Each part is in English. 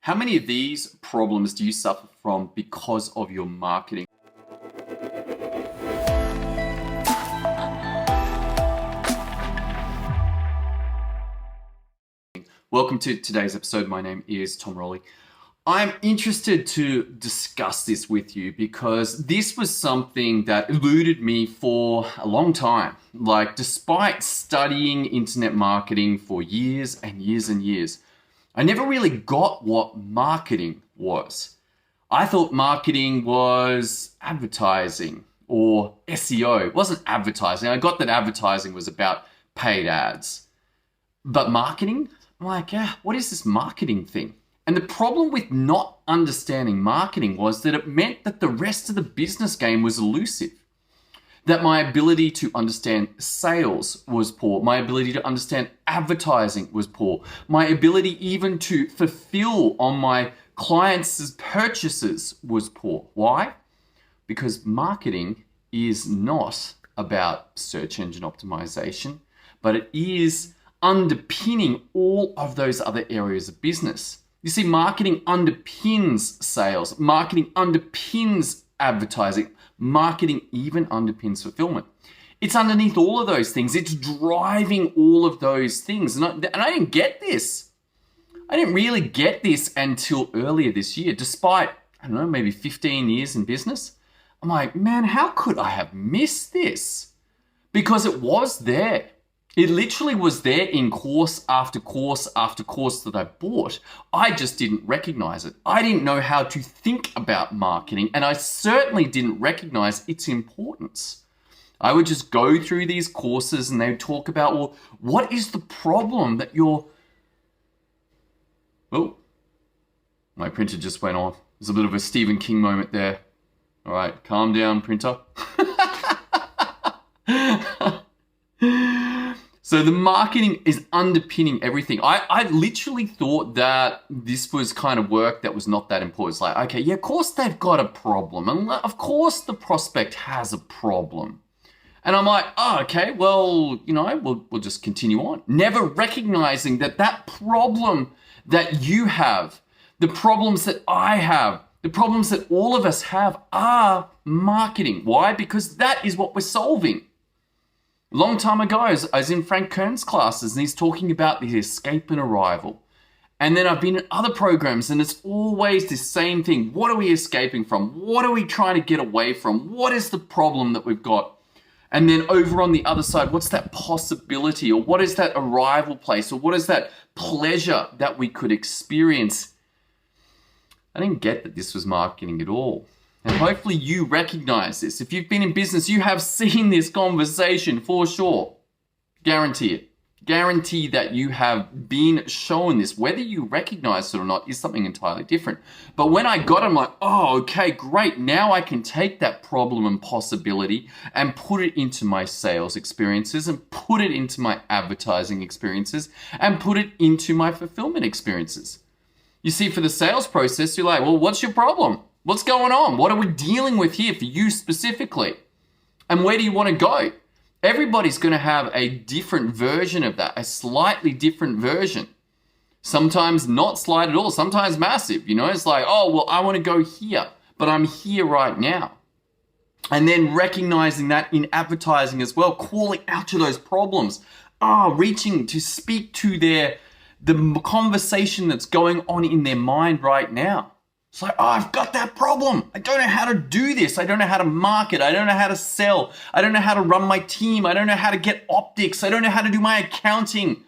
How many of these problems do you suffer from because of your marketing? Welcome to today's episode. My name is Tom Rolley. I'm interested to discuss this with you because this was something that eluded me for a long time. Like, despite studying internet marketing for years and years and years, I never really got what marketing was. I thought marketing was advertising or SEO. It wasn't advertising. I got that advertising was about paid ads. But marketing? I'm like, yeah, what is this marketing thing? And the problem with not understanding marketing was that it meant that the rest of the business game was elusive. That my ability to understand sales was poor. My ability to understand advertising was poor. My ability even to fulfill on my clients' purchases was poor. Why? Because marketing is not about search engine optimization, but it is underpinning all of those other areas of business. You see, marketing underpins sales. Marketing underpins advertising. Marketing even underpins fulfillment. It's underneath all of those things. It's driving all of those things. And I didn't get this. I didn't really get this until earlier this year, despite, I don't know, maybe 15 years in business. I'm like, man, how could I have missed this? Because it was there. It literally was there in course after course after course that I bought. I just didn't recognize it. I didn't know how to think about marketing, and I certainly didn't recognize its importance. I would just go through these courses and they would talk about, well, what is the problem that you're... Oh, my printer just went off. There's a bit of a Stephen King moment there. All right, calm down, printer. So the marketing is underpinning everything. I literally thought that this was kind of work that was not that important. It's like, okay, yeah, of course they've got a problem. And of course the prospect has a problem. And I'm like, oh, okay, well, we'll just continue on. Never recognizing that that problem that you have, the problems that I have, the problems that all of us have are marketing. Why? Because that is what we're solving. Long time ago, I was in Frank Kern's classes and he's talking about the escape and arrival. And then I've been in other programs and it's always the same thing. What are we escaping from? What are we trying to get away from? What is the problem that we've got? And then over on the other side, what's that possibility? Or what is that arrival place? Or what is that pleasure that we could experience? I didn't get that this was marketing at all. And hopefully you recognize this. If you've been in business, you have seen this conversation for sure. Guarantee it. Guarantee that you have been shown this. Whether you recognize it or not is something entirely different. But when I got it, I'm like, oh, okay, great. Now I can take that problem and possibility and put it into my sales experiences and put it into my advertising experiences and put it into my fulfillment experiences. You see, for the sales process, you're like, well, what's your problem? What's going on? What are we dealing with here for you specifically? And where do you want to go? Everybody's going to have a different version of that, a slightly different version. Sometimes not slight at all, sometimes massive. It's like, oh, well, I want to go here, but I'm here right now. And then recognizing that in advertising as well, calling out to those problems, reaching to speak to the conversation that's going on in their mind right now. It's like, I've got that problem. I don't know how to do this. I don't know how to market. I don't know how to sell. I don't know how to run my team. I don't know how to get optics. I don't know how to do my accounting.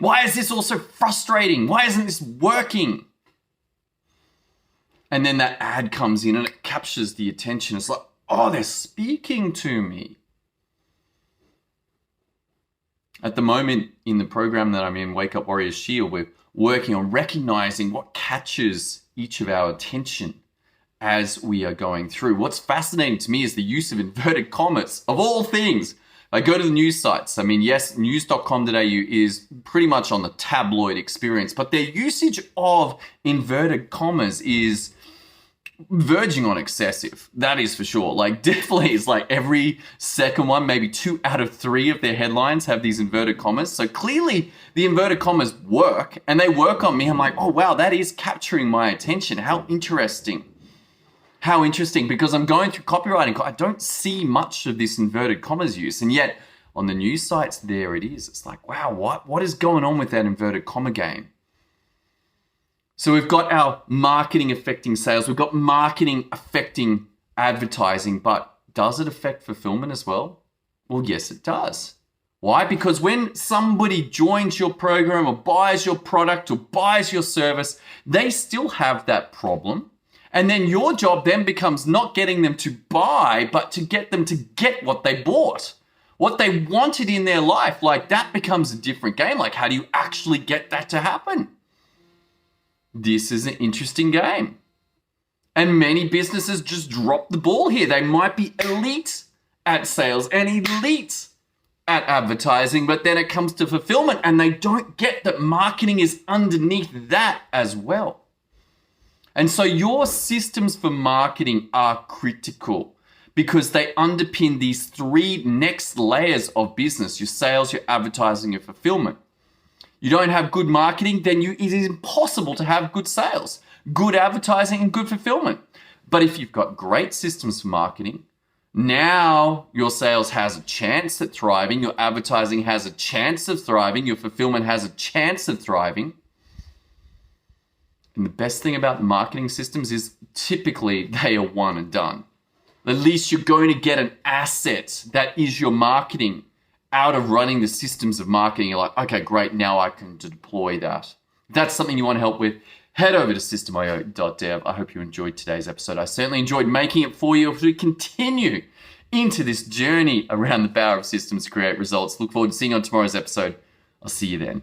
Why is this all so frustrating? Why isn't this working? And then that ad comes in and it captures the attention. It's like, oh, they're speaking to me. At the moment in the program that I'm in, Wake Up Warriors Shield, we're working on recognizing what catches each of our attention as we are going through. What's fascinating to me is the use of inverted commas, of all things. I go to the news sites. I mean, yes, news.com.au is pretty much on the tabloid experience, but their usage of inverted commas is verging on excessive. That is for sure. Like definitely it's like every second one, maybe 2 out of 3 of their headlines have these inverted commas. So clearly the inverted commas work and they work on me. I'm like, oh wow, that is capturing my attention. How interesting. How interesting, because I'm going through copywriting. I don't see much of this inverted commas use. And yet on the news sites, there it is. It's like, wow, what is going on with that inverted comma game? So we've got our marketing affecting sales. We've got marketing affecting advertising, but does it affect fulfillment as well? Well, yes, it does. Why? Because when somebody joins your program or buys your product or buys your service, they still have that problem. And then your job then becomes not getting them to buy, but to get them to get what they bought, what they wanted in their life. Like that becomes a different game. Like how do you actually get that to happen? This is an interesting game. And many businesses just drop the ball here. They might be elite at sales and elite at advertising, but then it comes to fulfillment and they don't get that marketing is underneath that as well. And so your systems for marketing are critical because they underpin these 3 next layers of business: your sales, your advertising, your fulfillment. You don't have good marketing, then it is impossible to have good sales, good advertising, and good fulfillment. But if you've got great systems for marketing, now your sales has a chance at thriving, your advertising has a chance of thriving, your fulfillment has a chance of thriving. And the best thing about marketing systems is typically they are one and done. At least you're going to get an asset that is your marketing out of running the systems of marketing. You're like, okay, great, now I can deploy that. If that's something you want help with, head over to systemio.dev. I hope you enjoyed today's episode. I certainly enjoyed making it for you as we continue into this journey around the power of systems to create results. Look forward to seeing you on tomorrow's episode. I'll see you then.